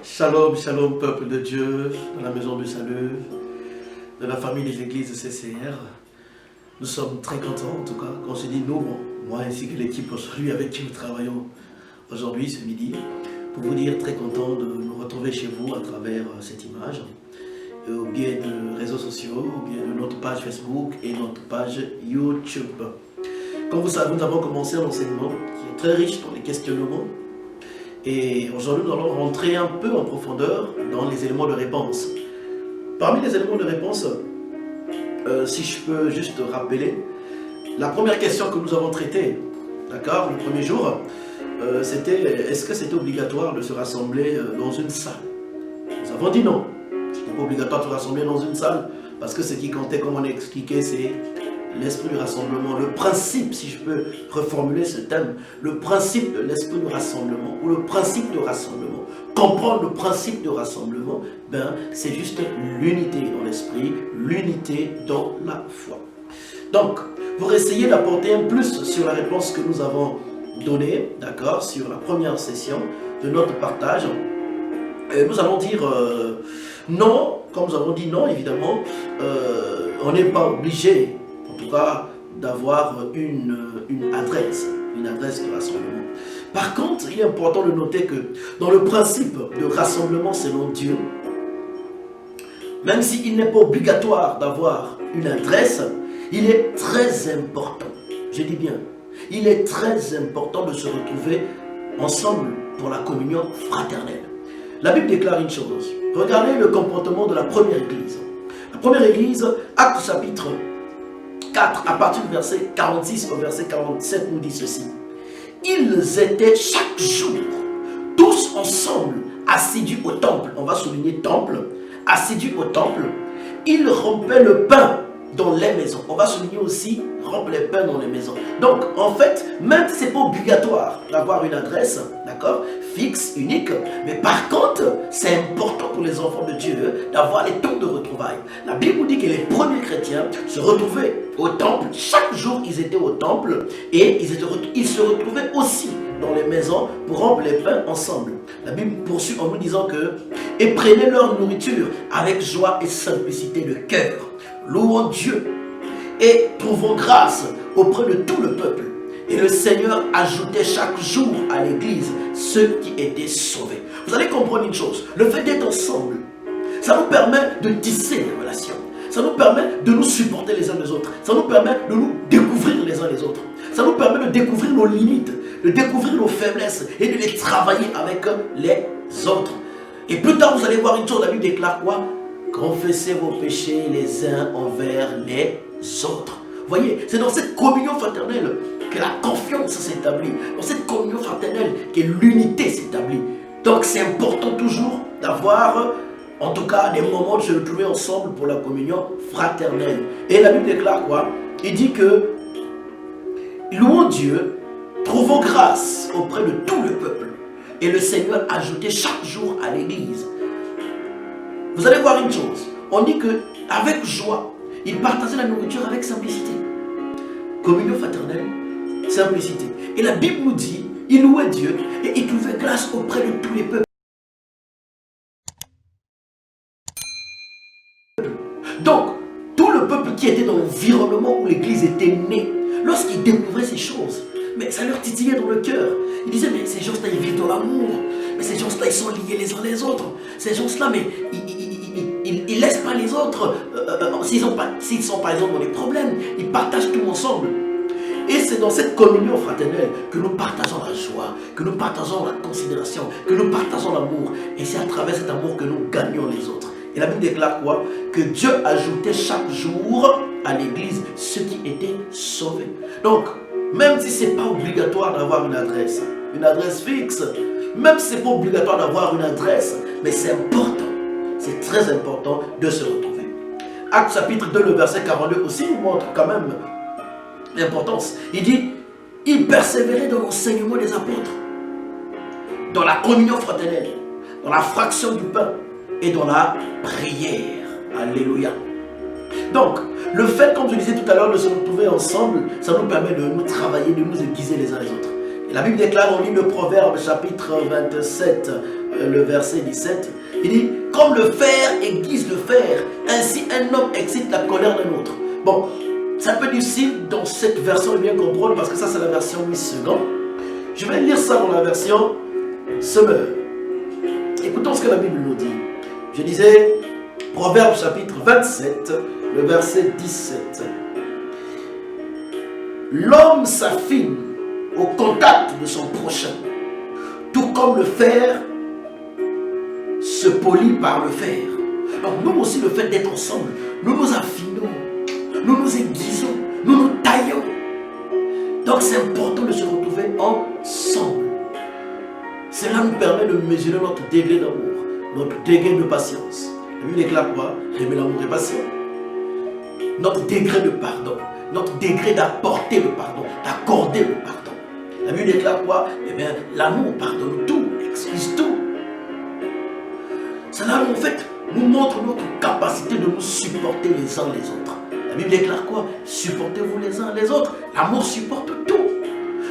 Shalom, shalom, peuple de Dieu, de la maison du salut, de la famille des églises CCR. Nous sommes très contents, en tout cas, quand je dis nous, moi ainsi que l'équipe aujourd'hui avec qui nous travaillons aujourd'hui, ce midi, pour vous dire très content de nous retrouver chez vous à travers cette image, ou bien de réseaux sociaux, ou bien de notre page Facebook et notre page YouTube. Comme vous savez, nous avons commencé un enseignement qui est très riche dans les questionnements. Et aujourd'hui, nous allons rentrer un peu en profondeur dans les éléments de réponse. Parmi les éléments de réponse, si je peux juste rappeler, la première question que nous avons traitée, d'accord, le premier jour, c'était est-ce que c'était obligatoire de se rassembler dans une salle? Nous avons dit non. Ce n'est pas obligatoire de se rassembler dans une salle parce que ce qui comptait, comme on a expliqué, c'est l'esprit du rassemblement, le principe, si je peux reformuler ce thème, le principe de l'esprit du rassemblement, ou le principe de rassemblement. Comprendre le principe de rassemblement, c'est juste l'unité dans l'esprit, l'unité dans la foi. Donc, pour essayer d'apporter un plus sur la réponse que nous avons donnée, d'accord, sur la première session de notre partage, nous allons dire non, comme nous avons dit non, évidemment, on n'est pas obligé, en tout cas, d'avoir une adresse de rassemblement. Par contre, il est important de noter que dans le principe de rassemblement selon Dieu, même s'il n'est pas obligatoire d'avoir une adresse, il est très important, je dis bien, il est très important de se retrouver ensemble pour la communion fraternelle. La Bible déclare une chose, regardez le comportement de la première église. La première église, Actes chapitre 4, à partir du verset 46 au verset 47, nous dit ceci. Ils étaient chaque jour, tous ensemble, assidus au temple. On va souligner temple. Assidus au temple. Ils rompaient le pain dans les maisons. On va souligner aussi rompre les pains dans les maisons. Donc, en fait, même si ce n'est pas obligatoire d'avoir une adresse, d'accord, fixe, unique, mais par contre, c'est important pour les enfants de Dieu d'avoir les temps de retrouvailles. La Bible nous dit que les premiers chrétiens se retrouvaient au temple. Chaque jour, ils étaient au temple et ils se retrouvaient aussi dans les maisons pour rompre les pains ensemble. La Bible poursuit en nous disant que « Et prenaient leur nourriture avec joie et simplicité de cœur, louant Dieu et trouvant grâce auprès de tout le peuple. Et le Seigneur ajoutait chaque jour à l'église ceux qui étaient sauvés. » Vous allez comprendre une chose, le fait d'être ensemble, ça nous permet de tisser des relations. Ça nous permet de nous supporter les uns les autres. Ça nous permet de nous découvrir les uns les autres. Ça nous permet de découvrir nos limites, de découvrir nos faiblesses et de les travailler avec les autres. Et plus tard, vous allez voir une chose, la Bible déclare quoi? Confessez vos péchés les uns envers les autres. Vous voyez, c'est dans cette communion fraternelle que la confiance s'établit. Dans cette communion fraternelle que l'unité s'établit. Donc c'est important toujours d'avoir, en tout cas, des moments de se retrouver ensemble pour la communion fraternelle. Et la Bible déclare quoi? Il dit que, louons Dieu, trouvons grâce auprès de tout le peuple. Et le Seigneur ajoutait chaque jour à l'église. Vous allez voir une chose. On dit que avec joie, ils partageaient la nourriture avec simplicité. Communion fraternelle, simplicité. Et la Bible nous dit, ils louaient Dieu et ils trouvaient grâce auprès de tous les peuples. Donc, tout le peuple qui était dans l'environnement où l'église était née, lorsqu'ils découvraient ces choses, mais ça leur titillait dans le cœur. Ils disaient, mais ces gens-là, ils vivent dans l'amour. Mais ces gens-là, ils sont liés les uns les autres. Ces gens-là, mais ils ne laissent pas les autres. S'ils sont par exemple dans des problèmes, ils partagent tout ensemble. Et c'est dans cette communion fraternelle que nous partageons la joie, que nous partageons la considération, que nous partageons l'amour. Et c'est à travers cet amour que nous gagnons les autres. Et la Bible déclare quoi? Que Dieu ajoutait chaque jour à l'église ceux qui étaient sauvés. Donc, même si ce n'est pas obligatoire d'avoir une adresse fixe, même si ce n'est pas obligatoire d'avoir une adresse, mais c'est important, c'est très important de se retrouver. Actes chapitre 2, le verset 42 aussi nous montre quand même l'importance. Il dit, ils persévéraient dans l'enseignement des apôtres, dans la communion fraternelle, dans la fraction du pain et dans la prière. Alléluia. Donc, le fait, comme je disais tout à l'heure, de se retrouver ensemble, ça nous permet de nous travailler, de nous aiguiser les uns les autres. Et la Bible déclare, on lit le Proverbe chapitre 27, le verset 17. Il dit, comme le fer aiguise le fer, ainsi un homme excite la colère d'un autre. Bon, c'est un peu difficile dans cette version de bien comprendre parce que ça c'est la version mi-second. Je vais lire ça dans la version Semeur. Écoutons ce que la Bible nous dit. Je disais, Proverbe chapitre 27, le verset 17. L'homme s'affine au contact de son prochain, tout comme le fer se polit par le fer. Donc nous aussi, le fait d'être ensemble, nous nous affinons, nous nous aiguisons, nous nous taillons. Donc c'est important de se retrouver ensemble. Cela nous permet de mesurer notre degré d'amour, notre degré de patience. La Bible déclare quoi? Aimer l'amour et patient. Notre degré de pardon, notre degré d'apporter le pardon, d'accorder le pardon. La Bible déclare quoi? Eh bien, l'amour pardonne tout, excuse tout. Cela, en fait, nous montre notre capacité de nous supporter les uns les autres. La Bible déclare quoi? Supportez-vous les uns les autres. L'amour supporte tout.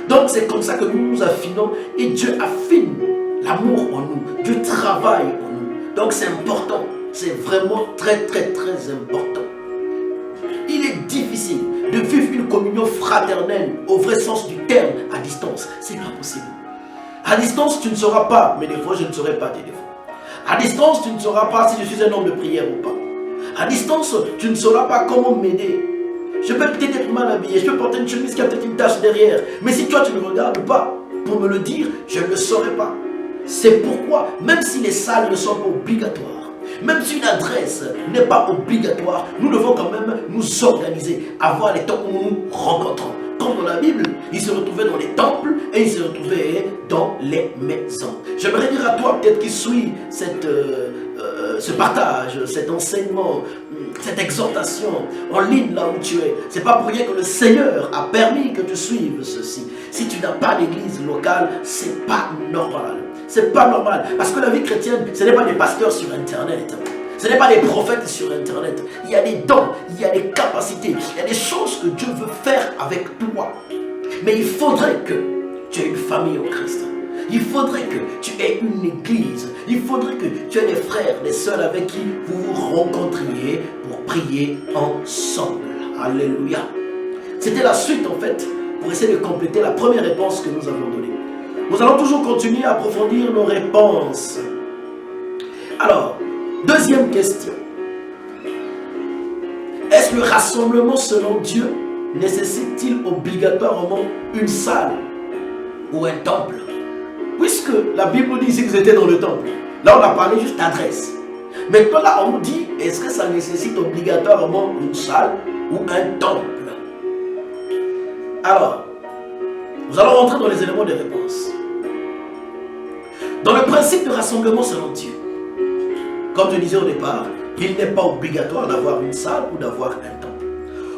Donc, c'est comme ça que nous nous affinons et Dieu affine l'amour en nous. Dieu travaille en nous. Donc, c'est important. C'est vraiment très, très, très important. Il est difficile de vivre une communion fraternelle au vrai sens du terme à distance. C'est pas possible. À distance, tu ne sauras pas, mais des fois, je ne saurais pas des fois. À distance, tu ne sauras pas si je suis un homme de prière ou pas. À distance, tu ne sauras pas comment m'aider. Je peux peut-être être mal habillé, je peux porter une chemise qui a peut-être une tache derrière. Mais si toi, tu ne regardes pas pour me le dire, je ne le saurais pas. C'est pourquoi, même si les salles ne sont pas obligatoires, même si une adresse n'est pas obligatoire, nous devons quand même nous organiser, avoir les temps où nous nous rencontrons. Comme dans la Bible, ils se retrouvaient dans les temples et ils se retrouvaient dans les maisons. J'aimerais dire à toi, peut-être qui suit ce partage, cet enseignement, cette exhortation en ligne là où tu es. C'est pas pour rien que le Seigneur a permis que tu suives ceci. Si tu n'as pas d'église locale, c'est pas normal. C'est pas normal. Parce que la vie chrétienne, ce n'est pas des pasteurs sur Internet. Ce n'est pas des prophètes sur Internet. Il y a des dons, il y a des capacités, il y a des choses que Dieu veut faire avec toi. Mais il faudrait que tu aies une famille au Christ. Il faudrait que tu aies une église. Il faudrait que tu aies des frères, des sœurs avec qui vous vous rencontriez pour prier ensemble. Alléluia. C'était la suite en fait pour essayer de compléter la première réponse que nous avons donnée. Nous allons toujours continuer à approfondir nos réponses. Alors, deuxième question. Est-ce que le rassemblement selon Dieu nécessite-t-il obligatoirement une salle ou un temple? Puisque la Bible nous dit qu'ils étaient dans le temple. Là, on a parlé juste d'adresse. Maintenant, là, on nous dit, est-ce que ça nécessite obligatoirement une salle ou un temple? Alors, nous allons rentrer dans les éléments de réponse. Dans le principe de rassemblement selon Dieu, comme je disais au départ, il n'est pas obligatoire d'avoir une salle ou d'avoir un temple.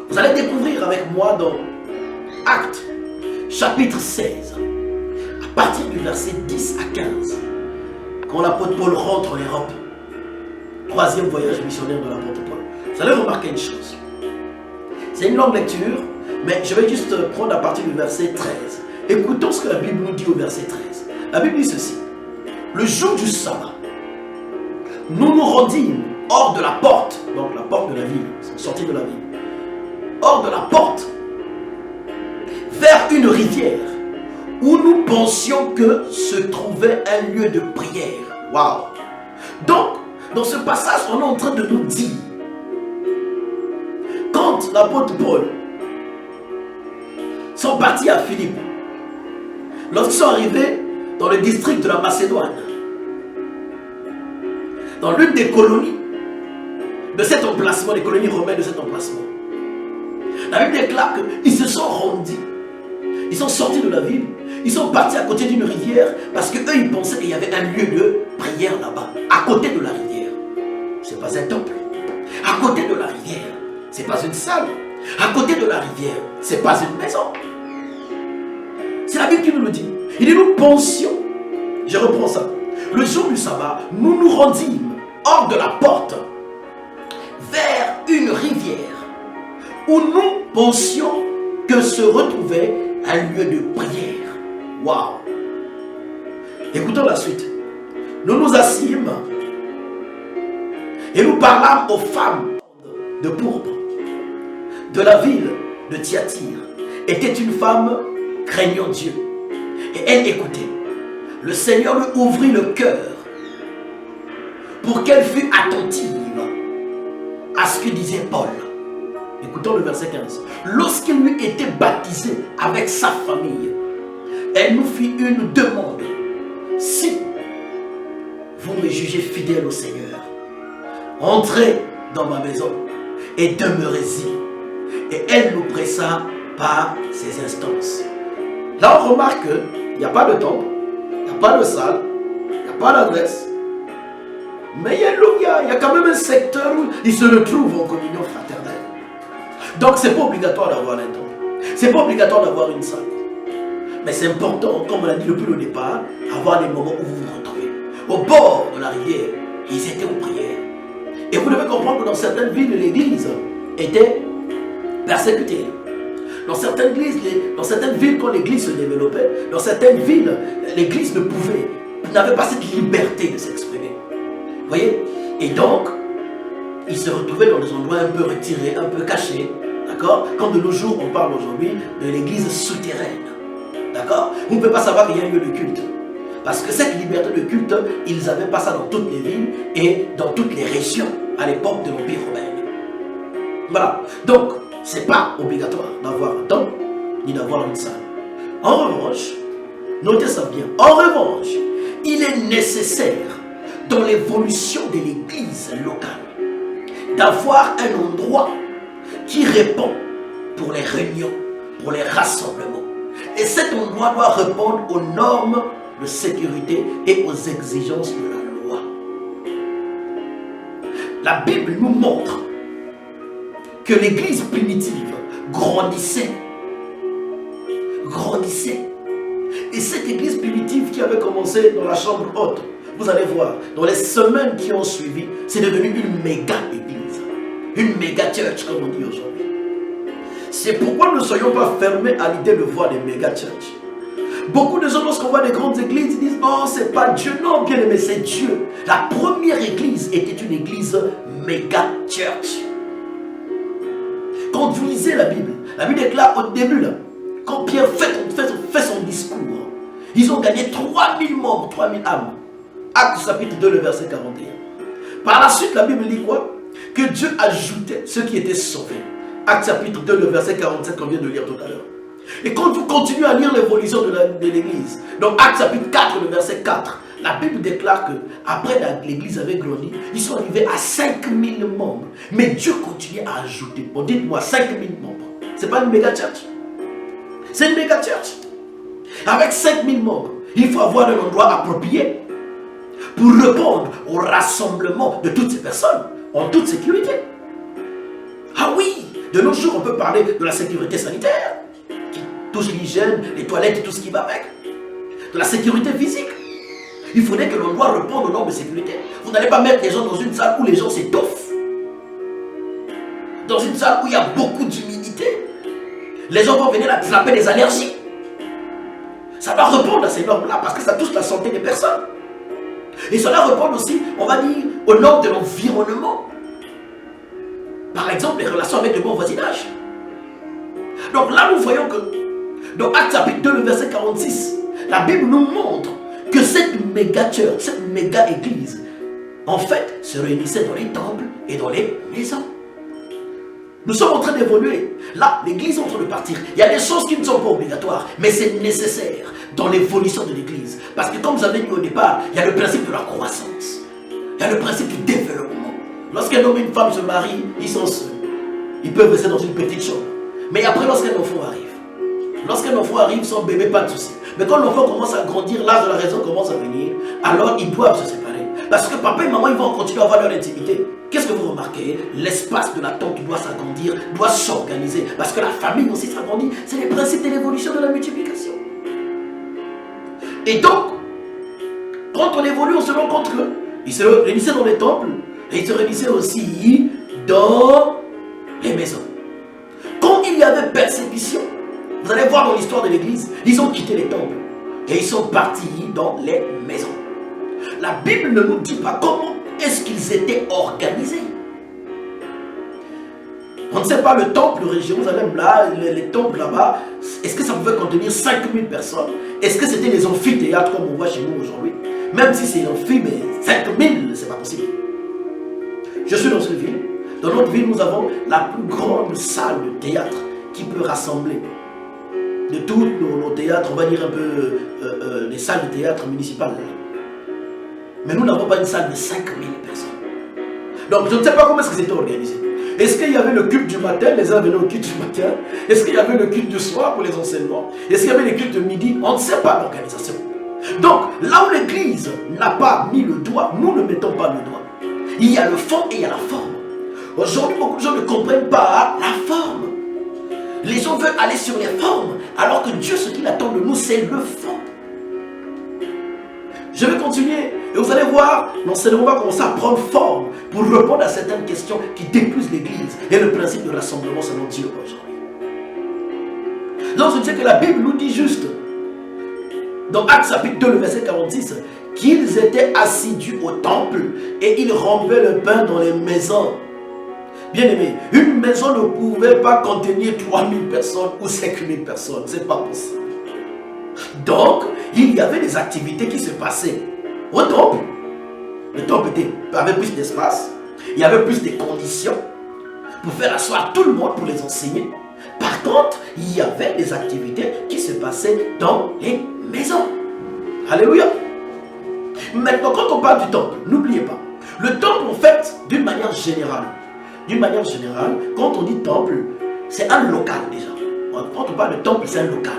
Vous allez découvrir avec moi dans Actes, chapitre 16, à partir du verset 10 à 15, quand l'apôtre Paul rentre en Europe, troisième voyage missionnaire de l'apôtre Paul. Vous allez remarquer une chose. C'est une longue lecture, mais je vais juste prendre à partir du verset 13. Écoutons ce que la Bible nous dit au verset 13. La Bible dit ceci. Le jour du sabbat, nous nous rendîmes hors de la porte, donc la porte de la ville, sortie de la ville, hors de la porte, vers une rivière, où nous pensions que se trouvait un lieu de prière. Waouh! Donc, dans ce passage, on est en train de nous dire, quand l'apôtre Paul sont partis à Philippe, lorsqu'ils sont arrivés dans le district de la Macédoine, dans l'une des colonies de cet emplacement, des colonies romaines de cet emplacement, la Bible déclare qu'ils se sont rendus, ils sont sortis de la ville, ils sont partis à côté d'une rivière parce qu'eux ils pensaient qu'il y avait un lieu de prière là-bas, à côté de la rivière. C'est pas un temple. À côté de la rivière, c'est pas une salle. À côté de la rivière, c'est pas une maison. C'est la Bible qui nous le dit. Il dit nous pensions, je reprends ça, le jour du sabbat, nous nous rendîmes hors de la porte vers une rivière où nous pensions que se retrouvait un lieu de prière. Waouh! Écoutons la suite. Nous nous assîmes et nous parlâmes aux femmes de pourpre de la ville de Thyatire. Était une femme craignant Dieu. Et elle écoutait. Le Seigneur lui ouvrit le cœur pour qu'elle fût attentive à ce que disait Paul. Écoutons le verset 15. Lorsqu'il eut été baptisé avec sa famille, elle nous fit une demande. Si vous me jugez fidèle au Seigneur, entrez dans ma maison et demeurez-y. Et elle nous pressa par ses instances. Là, on remarque qu'il n'y a pas de temple, il n'y a pas de salle, il n'y a pas d'adresse. Mais il y a quand même un secteur où ils se retrouvent en communion fraternelle. Donc, ce n'est pas obligatoire d'avoir un temple. Ce n'est pas obligatoire d'avoir une salle. Mais c'est important, comme on l'a dit depuis le départ, avoir des moments où vous vous retrouvez. Au bord de la rivière, ils étaient aux prières. Et vous devez comprendre que dans certaines villes, l'église était persécutée. Dans certaines villes, quand l'église se développait, dans certaines villes, l'église n'avait pas cette liberté de s'exprimer. Vous voyez? Et donc, ils se retrouvaient dans des endroits un peu retirés, un peu cachés. D'accord? Comme de nos jours, on parle aujourd'hui de l'église souterraine. D'accord? Vous ne pouvez pas savoir qu'il y a un lieu de culte. Parce que cette liberté de culte, ils n'avaient pas ça dans toutes les villes et dans toutes les régions à l'époque de l'Empire romain. Voilà. Donc, ce n'est pas obligatoire d'avoir un temple ni d'avoir une salle. En revanche, notez ça bien, en revanche, il est nécessaire dans l'évolution de l'église locale d'avoir un endroit qui répond pour les réunions, pour les rassemblements. Et cet endroit doit répondre aux normes de sécurité et aux exigences de la loi. La Bible nous montre que l'église primitive grandissait. Et cette église primitive qui avait commencé dans la chambre haute, vous allez voir, dans les semaines qui ont suivi, c'est devenu une méga église. Une méga church, comme on dit aujourd'hui. C'est pourquoi nous ne soyons pas fermés à l'idée de voir des méga church. Beaucoup de gens, lorsqu'on voit des grandes églises, ils disent « Oh, c'est pas Dieu. » Non, bien aimé, c'est Dieu. La première église était une église méga church. Quand vous lisez la Bible déclare au début, là, quand Pierre fait son discours, ils ont gagné 3000 membres, 3000 âmes. Actes chapitre 2, le verset 41. Par la suite, la Bible dit quoi? Que Dieu ajoutait ceux qui étaient sauvés. Actes chapitre 2, le verset 47 qu'on vient de lire tout à l'heure. Et quand vous continuez à lire l'évolution de l'église, donc Actes chapitre 4, le verset 4, la Bible déclare que après l'église avait grandi, ils sont arrivés à 5000 membres. Mais Dieu continue à ajouter. Bon, dites-moi, 5000 membres. C'est pas une méga church? C'est une méga church. Avec 5000 membres, il faut avoir un endroit approprié pour répondre au rassemblement de toutes ces personnes en toute sécurité. Ah oui, de nos jours, on peut parler de la sécurité sanitaire, qui touche l'hygiène, les toilettes et tout ce qui va avec. De la sécurité physique. Il faudrait que l'endroit réponde aux normes de sécurité. Vous n'allez pas mettre les gens dans une salle où les gens s'étouffent. Dans une salle où il y a beaucoup d'humidité. Les gens vont venir attraper des allergies. Ça doit répondre à ces normes-là parce que ça touche la santé des personnes. Et cela répond aussi, on va dire, aux normes de l'environnement. Par exemple, les relations avec le bon voisinage. Donc là, nous voyons que dans Actes chapitre 2, le verset 46, la Bible nous montre que cette méga church, cette méga église, en fait, se réunissait dans les temples et dans les maisons. Nous sommes en train d'évoluer. Là, l'église est en train de partir. Il y a des choses qui ne sont pas obligatoires, mais c'est nécessaire dans l'évolution de l'église. Parce que comme vous avez dit au départ, il y a le principe de la croissance. Il y a le principe du développement. Lorsqu'un homme et une femme se marient, ils sont seuls. Ils peuvent rester dans une petite chambre. Mais après, lorsqu'un enfant arrive, son bébé, pas de souci. Mais quand l'enfant commence à grandir, l'âge de la raison commence à venir, alors ils doivent se séparer. Parce que papa et maman, ils vont continuer à avoir leur intimité. Qu'est-ce que vous remarquez? L'espace de la tente doit s'agrandir, doit s'organiser. Parce que la famille aussi s'agrandit. C'est les principes de l'évolution de la multiplication. Et donc, quand on évolue, on se rend compte qu'ils se réunissaient dans les temples et ils se réunissaient aussi dans les maisons. Quand il y avait persécution, vous allez voir dans l'histoire de l'église, ils ont quitté les temples Et ils sont partis dans les maisons. La Bible ne nous dit pas comment est-ce qu'ils étaient organisés. On ne sait pas le temple de Jérusalem là, les temples là-bas, est-ce que ça pouvait contenir 5000 personnes? Est-ce que c'était les amphithéâtres comme on voit chez nous aujourd'hui? Même si c'est l'amphi, mais 5000, c'est pas possible. Je suis dans une ville. Dans notre ville, nous avons la plus grande salle de théâtre qui peut rassembler de tous nos théâtres, on va dire un peu les salles de théâtre municipales. Mais nous n'avons pas une salle de 5000 personnes. Donc je ne sais pas comment est-ce que c'était organisé. Est-ce qu'il y avait le culte du matin, les uns venaient au culte du matin? Est-ce qu'il y avait le culte du soir pour les enseignements? Est-ce qu'il y avait les cultes de midi? On ne sait pas l'organisation. Donc là où l'église n'a pas mis le doigt, nous ne mettons pas le doigt. Il y a le fond et il y a la forme. Aujourd'hui, beaucoup de gens ne comprennent pas la forme. Les gens veulent aller sur les formes, alors que Dieu, ce qu'il attend de nous, c'est le fond. Je vais continuer et vous allez voir, l'enseignement va commencer à prendre forme pour répondre à certaines questions qui déclusent l'église et le principe de rassemblement selon Dieu aujourd'hui. Donc je dis que la Bible nous dit juste, dans Actes chapitre 2, le verset 46, qu'ils étaient assidus au temple et ils rompaient le pain dans les maisons. Bien aimé, une maison ne pouvait pas contenir 3000 personnes ou 5000 personnes, c'est pas possible. Donc, il y avait des activités qui se passaient au temple. Le temple avait plus d'espace, il y avait plus de conditions pour faire asseoir tout le monde pour les enseigner. Par contre, il y avait des activités qui se passaient dans les maisons. Alléluia. Maintenant, quand on parle du temple, n'oubliez pas, le temple, en fait, d'une manière générale, quand on dit temple, c'est un local déjà. Quand on parle de temple, c'est un local.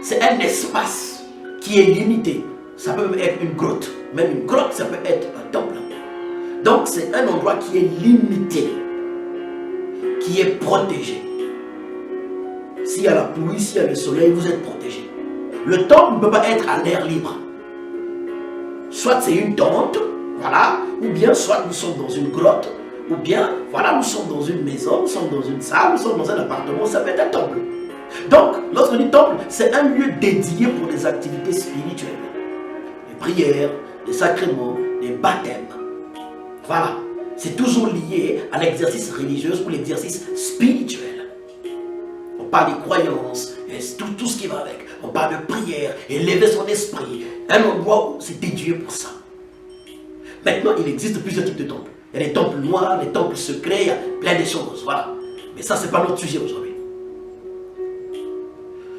C'est un espace qui est limité. Ça peut même être une grotte. Même une grotte, ça peut être un temple. Donc, c'est un endroit qui est limité, qui est protégé. S'il y a la pluie, s'il y a le soleil, vous êtes protégé. Le temple ne peut pas être à l'air libre. Soit c'est une tente, voilà, ou bien soit nous sommes dans une grotte, ou bien, voilà, nous sommes dans une maison, nous sommes dans une salle, nous sommes dans un appartement, ça peut être un temple. Donc, lorsqu'on dit temple, c'est un lieu dédié pour des activités spirituelles. Les prières, les sacrements, les baptêmes. Voilà. C'est toujours lié à l'exercice religieux ou l'exercice spirituel. On parle des croyances, et tout ce qui va avec. On parle de prière, élever son esprit. Un endroit où c'est dédié pour ça. Maintenant, il existe plusieurs types de temples. Il y a des temples noirs, des temples secrets, il y a plein de choses. Voilà. Mais ça, ce n'est pas notre sujet aujourd'hui.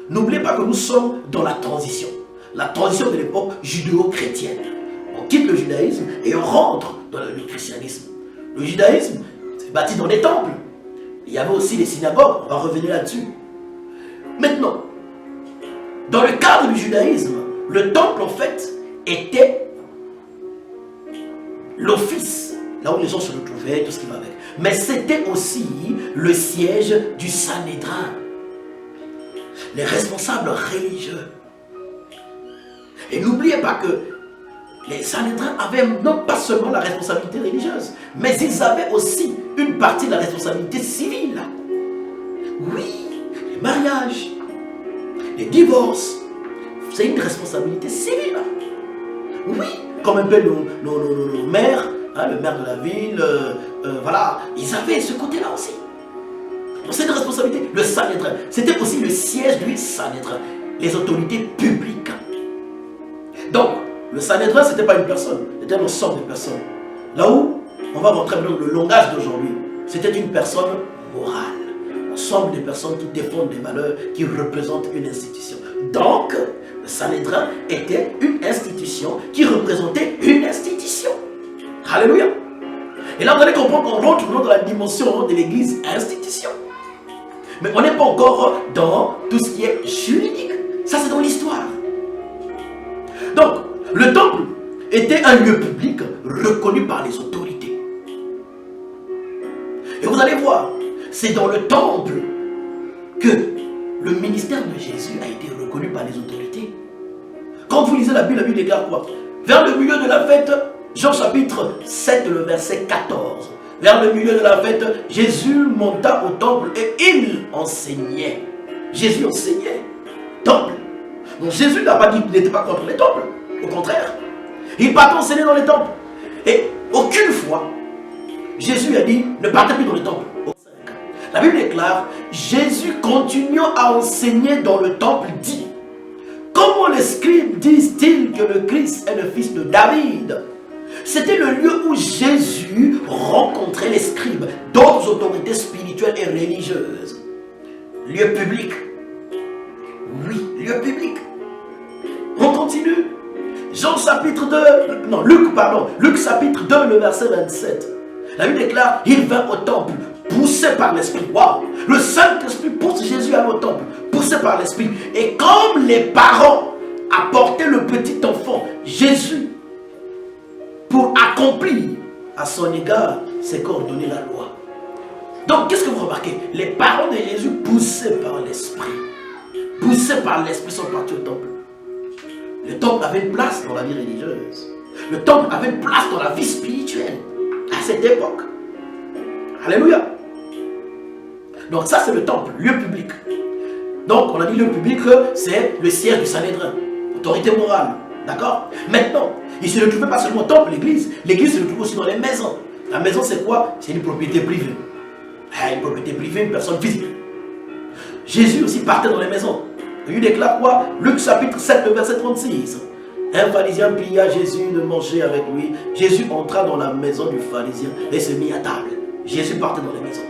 N'oubliez pas que nous sommes dans la transition. La transition de l'époque judéo-chrétienne. On quitte le judaïsme et on rentre dans le christianisme. Le judaïsme, c'est bâti dans des temples. Il y avait aussi les synagogues, on va revenir là-dessus. Maintenant, dans le cadre du judaïsme, le temple en fait était l'office, là où les gens se retrouvaient, tout ce qui va avec. Mais c'était aussi le siège du Sanhédrin. Les responsables religieux. Et n'oubliez pas que les Sanhédrins avaient non pas seulement la responsabilité religieuse, mais ils avaient aussi une partie de la responsabilité civile. Oui, les mariages, les divorces, c'est une responsabilité civile. Oui, comme un peu nos maires, hein, le maire de la ville, voilà, ils avaient ce côté-là aussi. Donc c'est une responsabilité. Le Sanhédrin, c'était aussi le siège du Sanhédrin, les autorités publiques. Donc, le Sanhédrin, ce n'était pas une personne, c'était un ensemble de personnes. Là où on va rentrer dans le langage d'aujourd'hui, c'était une personne morale. Ensemble de personnes qui défendent des valeurs, qui représentent une institution. Donc, le Sanhédrin était une institution qui représentait une institution. Alléluia. Et là, vous allez comprendre qu'on rentre dans la dimension de l'église institution. Mais on n'est pas encore dans tout ce qui est juridique. Ça, c'est dans l'histoire. Donc, le temple était un lieu public reconnu par les autorités. Et vous allez voir, c'est dans le temple que le ministère de Jésus a été reconnu par les autorités. Quand vous lisez la Bible déclare quoi? Vers le milieu de la fête, Jean chapitre 7, le verset 14. Vers le milieu de la fête, Jésus monta au temple et il enseignait. Jésus enseignait. Temple. Donc Jésus n'a pas dit qu'il n'était pas contre les temples. Au contraire. Il partait enseigner dans les temples. Et aucune fois, Jésus a dit, ne partez plus dans les temples. La Bible déclare, Jésus continuant à enseigner dans le temple dit, comment les scribes disent-ils que le Christ est le fils de David? C'était le lieu où Jésus rencontrait les scribes, d'autres autorités spirituelles et religieuses. Lieu public. Oui, lieu public. On continue. Jean chapitre 2, non, Luc chapitre 2, le verset 27. La Bible déclare, il vint au temple, poussé par l'Esprit. Waouh! Le Saint-Esprit pousse Jésus à aller au temple, poussé par l'Esprit. Et comme les parents apportaient le petit enfant, Jésus, pour accomplir à son égard, c'est qu'ordonner la loi. Donc, qu'est-ce que vous remarquez? Les parents de Jésus, poussés par l'Esprit, sont partis au temple. Le temple avait une place dans la vie religieuse. Le temple avait une place dans la vie spirituelle à cette époque. Alléluia. Donc ça c'est le temple, lieu public. Donc on a dit lieu public, c'est le siège du Sanhédrin, autorité morale. D'accord? Maintenant, il ne se retrouvait pas seulement au temple, l'église. L'église se retrouve aussi dans les maisons. La maison c'est quoi? C'est une propriété privée. Une propriété privée, une personne physique. Jésus aussi partait dans les maisons. Il déclare quoi? Luc chapitre 7, le verset 36. Un pharisien pria Jésus de manger avec lui. Jésus entra dans la maison du pharisien et se mit à table. Jésus partait dans les maisons.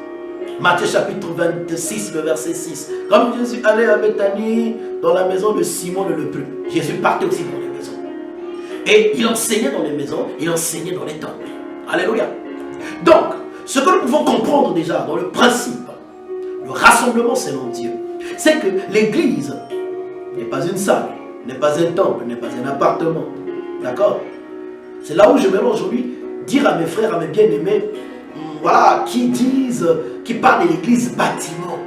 Matthieu chapitre 26, le verset 6. Comme Jésus allait à Béthanie, dans la maison de Simon le lépreux, Jésus partait aussi dans les maisons. Et il enseignait dans les maisons, il enseignait dans les temples. Alléluia. Donc, ce que nous pouvons comprendre déjà dans le principe, le rassemblement selon Dieu, c'est que l'église n'est pas une salle, n'est pas un temple, n'est pas un appartement. D'accord? C'est là où je vais aujourd'hui dire à mes frères, à mes bien-aimés, voilà, qui parlent de l'église bâtiment.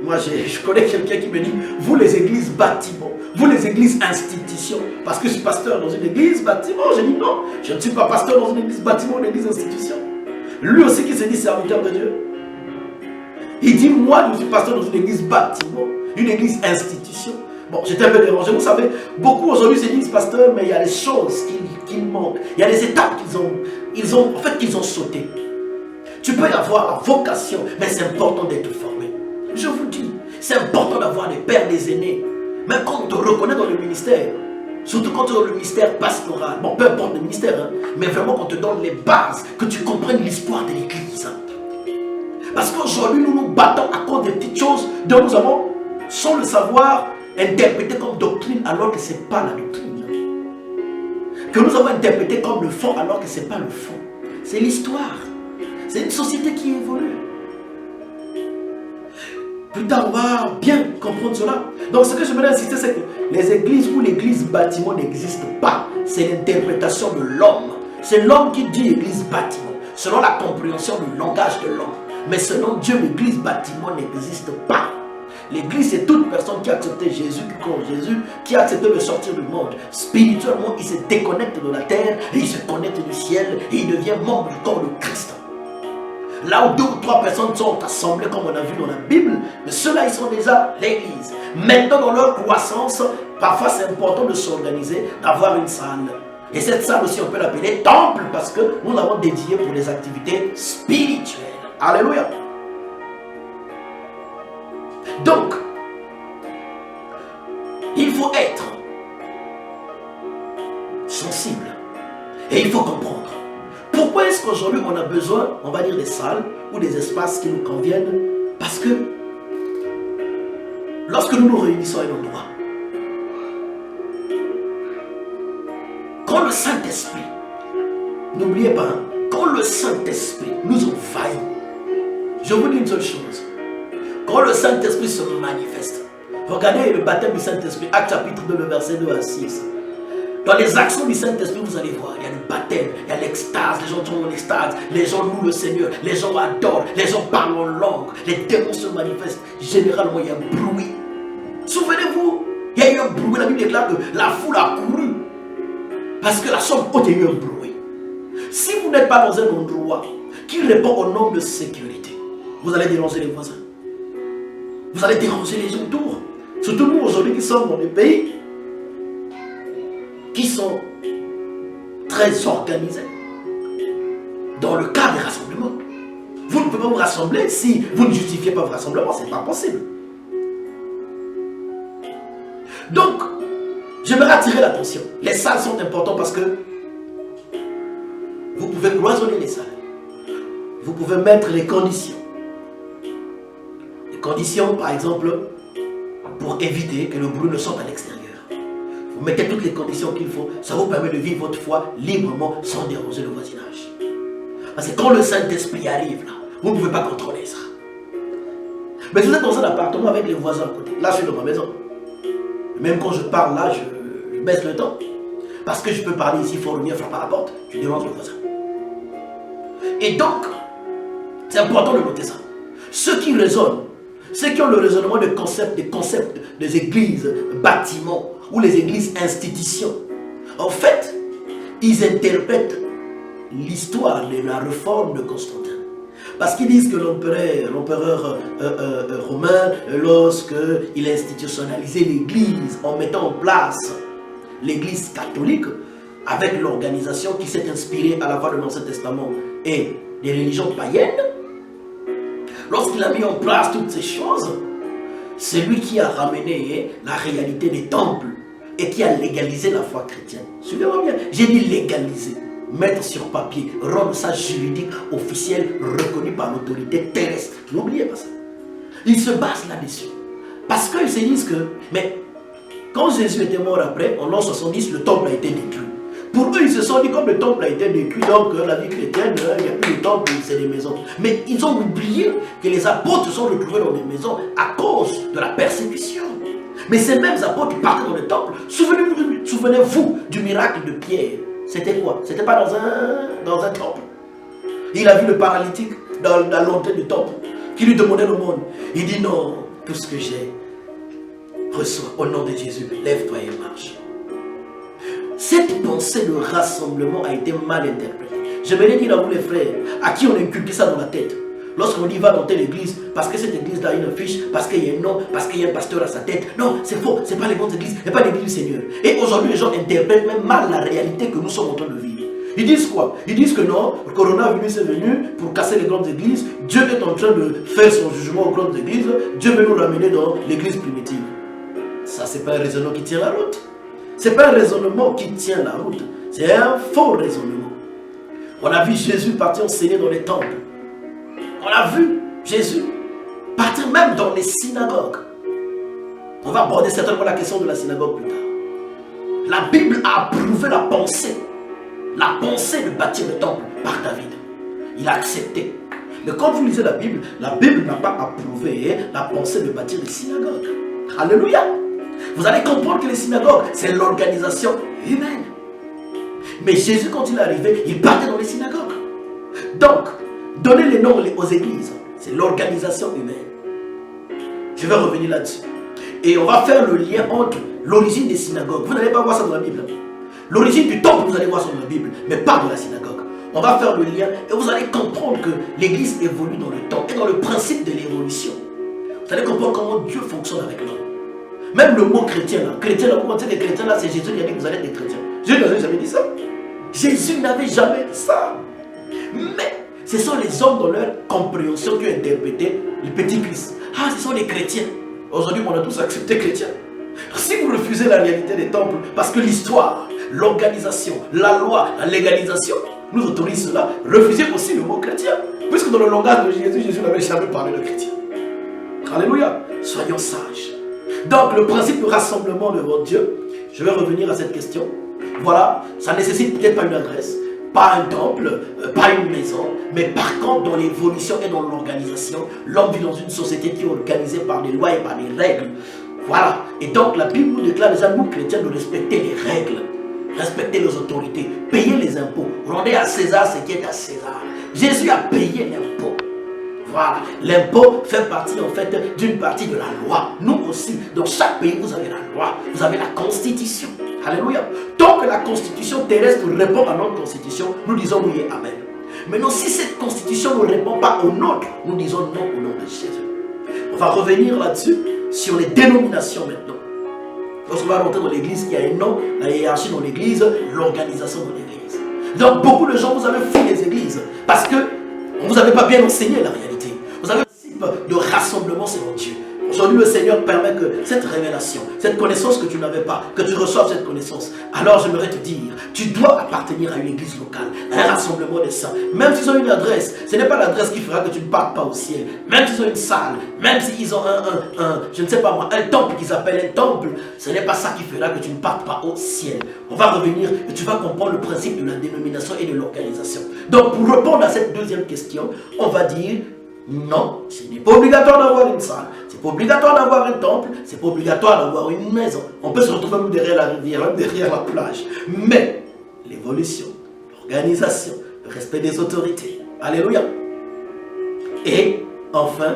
Moi, je connais quelqu'un qui me dit, vous les églises bâtiments, vous les églises institutions, parce que je suis pasteur dans une église bâtiment. J'ai dit non, je ne suis pas pasteur dans une église bâtiment, une église institution. Lui aussi qui se dit serviteur de Dieu. Il dit, moi, je suis pasteur dans une église bâtiment, une église institution. Bon, j'étais un peu dérangé. Vous savez, beaucoup aujourd'hui se disent pasteur, mais il y a des choses qui manquent. Il y a des étapes qu'ils ont sautées. Tu peux y avoir la vocation, mais c'est important d'être formé. Je vous dis, c'est important d'avoir des pères, des aînés. Mais quand on te reconnaît dans le ministère, surtout quand tu es dans le ministère pastoral, bon, peu importe le ministère, hein, mais vraiment qu'on te donne les bases, que tu comprennes l'histoire de l'église. Parce qu'aujourd'hui, nous nous battons à cause des petites choses dont nous avons, sans le savoir, interprété comme doctrine alors que ce n'est pas la doctrine. Que nous avons interprété comme le fond alors que ce n'est pas le fond. C'est l'histoire. C'est une société qui évolue. Plus tard, on va bien comprendre cela. Donc, ce que je voudrais insister, c'est que les églises ou l'église bâtiment n'existent pas. C'est l'interprétation de l'homme. C'est l'homme qui dit église bâtiment, selon la compréhension du langage de l'homme. Mais selon Dieu, l'église bâtiment n'existe pas. L'église, c'est toute personne qui a accepté Jésus, qui croit en Jésus, qui a accepté de sortir du monde. Spirituellement, il se déconnecte de la terre et il se connecte du ciel et il devient membre du corps de Christ. Là où 2 ou 3 personnes sont assemblées, comme on a vu dans la Bible, mais ceux-là, ils sont déjà l'église. Maintenant, dans leur croissance, parfois c'est important de s'organiser, d'avoir une salle. Et cette salle aussi, on peut l'appeler temple parce que nous l'avons dédiée pour les activités spirituelles. Alléluia. Donc, il faut être sensible et il faut comprendre. Pourquoi est-ce qu'aujourd'hui on a besoin, on va dire, des salles ou des espaces qui nous conviennent? Parce que lorsque nous nous réunissons à un endroit, quand le Saint-Esprit, n'oubliez pas, hein, quand le Saint-Esprit nous envahit, je vous dis une seule chose, quand le Saint-Esprit se manifeste, regardez le baptême du Saint-Esprit, Actes chapitre 2, le verset 2 à 6. Dans les actions du Saint-Esprit, vous allez voir, il y a le baptême, il y a l'extase, les gens sont en extase, les gens louent le Seigneur, les gens adorent, les gens parlent en langue, les démons se manifestent. Généralement, il y a un bruit. Souvenez-vous, il y a eu un bruit, la Bible déclare que la foule a couru. Parce que la somme haute, il y a eu un bruit. Si vous n'êtes pas dans un endroit qui répond au normes de sécurité, vous allez déranger les voisins. Vous allez déranger les gens autour. Surtout nous aujourd'hui qui sommes dans des pays qui sont très organisés dans le cas des rassemblements. Vous ne pouvez pas vous rassembler si vous ne justifiez pas vos rassemblements, ce n'est pas possible. Donc, j'aimerais attirer l'attention. Les salles sont importantes parce que vous pouvez cloisonner les salles. Vous pouvez mettre les conditions. Les conditions, par exemple, pour éviter que le bruit ne sorte à l'extérieur. Vous mettez toutes les conditions qu'il faut. Ça vous permet de vivre votre foi librement sans déranger le voisinage. Parce que quand le Saint-Esprit arrive, là, vous ne pouvez pas contrôler ça. Mais vous êtes dans un appartement avec les voisins à côté. Là, je suis dans ma maison. Même quand je parle là, je baisse le ton. Parce que je peux parler ici, il faut revenir frapper à la porte. Je dérange le voisin. Et donc, c'est important de noter ça. Ceux qui raisonnent, ceux qui ont le raisonnement des concepts des églises, bâtiments ou les églises institutions, en fait, ils interprètent l'histoire de la réforme de Constantin. Parce qu'ils disent que l'empereur romain, lorsqu'il a institutionnalisé l'église en mettant en place l'église catholique, avec l'organisation qui s'est inspirée à la fois de l'Ancien Testament et des religions païennes, lorsqu'il a mis en place toutes ces choses, c'est lui qui a ramené la réalité des temples et qui a légalisé la foi chrétienne. Suivez-moi bien, j'ai dit légaliser, mettre sur papier, rendre ça juridique, officiel, reconnu par l'autorité terrestre. N'oubliez pas ça. Ils se basent là-dessus. Parce qu'ils se disent que, mais quand Jésus était mort après, en l'an 70, le temple a été détruit. Pour eux, ils se sont dit, comme le temple a été détruit, donc la vie chrétienne, il n'y a plus de temple, c'est des maisons. Mais ils ont oublié que les apôtres se sont retrouvés dans des maisons à cause de la persécution. Mais ces mêmes apôtres partaient dans le temple. Souvenez-vous du miracle de Pierre. C'était quoi? C'était pas dans un temple. Il a vu le paralytique dans l'entrée du temple qui lui demandait le monde. Il dit non, tout ce que j'ai, reçois au nom de Jésus, lève-toi et marche. Cette pensée de rassemblement a été mal interprétée. Je vais dire à vous les frères, à qui on a inculqué ça dans la tête. Lorsqu'on dit va dans telle église, parce que cette église-là a une affiche, parce qu'il y a un nom, parce qu'il y a un pasteur à sa tête. Non, c'est faux, ce n'est pas les bonnes églises, ce n'est pas l'église du Seigneur. Et aujourd'hui, les gens interprètent même mal la réalité que nous sommes en train de vivre. Ils disent quoi? Ils disent que non, le coronavirus est venu pour casser les grandes églises. Dieu est en train de faire son jugement aux grandes églises. Dieu veut nous ramener dans l'église primitive. Ça, ce n'est pas un raisonnement qui tient la route. Ce n'est pas un raisonnement qui tient la route. C'est un faux raisonnement. On a vu Jésus partir enseigner dans les temples. On a vu Jésus partir même dans les synagogues. On va aborder certainement la question de la synagogue plus tard. La Bible a approuvé la pensée de bâtir le temple par David. Il a accepté. Mais quand vous lisez la Bible n'a pas approuvé la pensée de bâtir les synagogues. Alléluia. Vous allez comprendre que les synagogues, c'est l'organisation humaine. Mais Jésus, quand il est arrivé, il partait dans les synagogues. Donc, donner les noms aux églises, c'est l'organisation humaine. Je vais revenir là-dessus. Et on va faire le lien entre l'origine des synagogues. Vous n'allez pas voir ça dans la Bible. L'origine du temple, vous allez voir ça dans la Bible, mais pas dans la synagogue. On va faire le lien et vous allez comprendre que l'église évolue dans le temps et dans le principe de l'évolution. Vous allez comprendre comment Dieu fonctionne avec l'homme. Même le mot chrétien, là, vous pensez que chrétien, là, c'est Jésus qui a dit que vous allez être des chrétiens. Jésus n'avait jamais dit ça. Jésus n'avait jamais dit ça. Mais ce sont les hommes dans leur compréhension qui ont interprété le petit Christ. Ah, ce sont les chrétiens. Aujourd'hui, on a tous accepté chrétien. Si vous refusez la réalité des temples, parce que l'histoire, l'organisation, la loi, la légalisation nous autorise cela, refusez aussi le mot chrétien. Puisque dans le langage de Jésus n'avait jamais parlé de chrétien. Alléluia. Soyons sages. Donc, le principe de rassemblement devant Dieu, je vais revenir à cette question. Voilà, ça nécessite peut-être pas une adresse, pas un temple, pas une maison, mais par contre, dans l'évolution et dans l'organisation, l'homme vit dans une société qui est organisée par des lois et par des règles. Voilà. Et donc, la Bible nous déclare déjà, nous chrétiens, de respecter les règles, respecter les autorités, payer les impôts, rendez à César ce qui est à César. Jésus a payé l'impôt. Voilà. L'impôt fait partie en fait d'une partie de la loi. Nous aussi, dans chaque pays, vous avez la loi, vous avez la constitution. Alléluia. Tant que la constitution terrestre répond à notre constitution, nous disons oui et amen. Maintenant, si cette constitution ne répond pas au nôtre, nous disons non au nom de Jésus. On va revenir là-dessus. sur les dénominations maintenant. Lorsqu'on va rentrer dans l'église, il y a un nom, la hiérarchie dans l'église, l'organisation dans l'église. Donc beaucoup de gens, vous avez fui les églises parce que on ne vous avait pas bien enseigné la réalité. Vous avez le principe de rassemblement selon Dieu. Aujourd'hui, le Seigneur permet que cette révélation, cette connaissance que tu n'avais pas, que tu reçoives cette connaissance. Alors j'aimerais te dire, tu dois appartenir à une église locale, à un rassemblement des saints. Même s'ils ont une adresse, ce n'est pas l'adresse qui fera que tu ne partes pas au ciel. Même s'ils ont une salle, même s'ils ont je ne sais pas moi, un temple qu'ils appellent un temple, ce n'est pas ça qui fera que tu ne partes pas au ciel. On va revenir et tu vas comprendre le principe de la dénomination et de l'organisation. Donc pour répondre à cette deuxième question, on va dire non, ce n'est pas obligatoire d'avoir une salle, c'est pas obligatoire d'avoir un temple, c'est pas obligatoire d'avoir une maison. On peut se retrouver même derrière la rivière, même derrière la plage. Mais l'évolution, l'organisation, le respect des autorités, alléluia. Et enfin,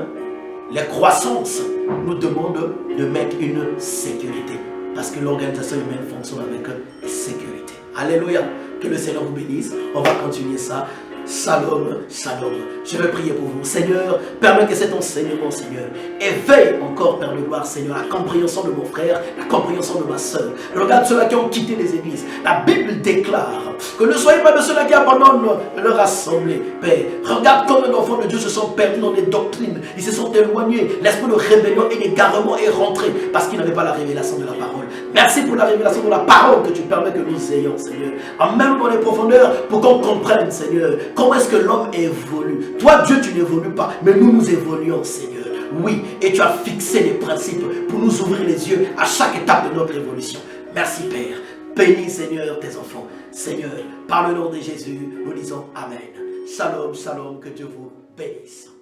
les croissances nous demandent de mettre une sécurité. Parce que l'organisation humaine fonctionne avec sécurité. Alléluia. Que le Seigneur vous bénisse. On va continuer ça. Shalom, shalom. Je vais prier pour vous. Seigneur, permets que cet enseignement, Seigneur, éveille encore, Père de gloire, Seigneur, la compréhension de mon frère, la compréhension de ma soeur. Regarde ceux-là qui ont quitté les églises. La Bible déclare que ne soyez pas de ceux-là qui abandonnent leur assemblée, Père. Regarde comme les enfants de Dieu se sont perdus dans des doctrines. Ils se sont éloignés. L'esprit de rébellion et d'égarement est rentré parce qu'ils n'avaient pas la révélation de la parole. Merci pour la révélation de la parole que tu permets que nous ayons, Seigneur. Emmène dans les profondeurs pour qu'on comprenne, Seigneur, comment est-ce que l'homme évolue. Toi, Dieu, tu n'évolues pas, mais nous évoluons, Seigneur. Oui, et tu as fixé des principes pour nous ouvrir les yeux à chaque étape de notre évolution. Merci, Père. Bénis, Seigneur, tes enfants. Seigneur, par le nom de Jésus, nous disons Amen. Shalom, shalom, que Dieu vous bénisse.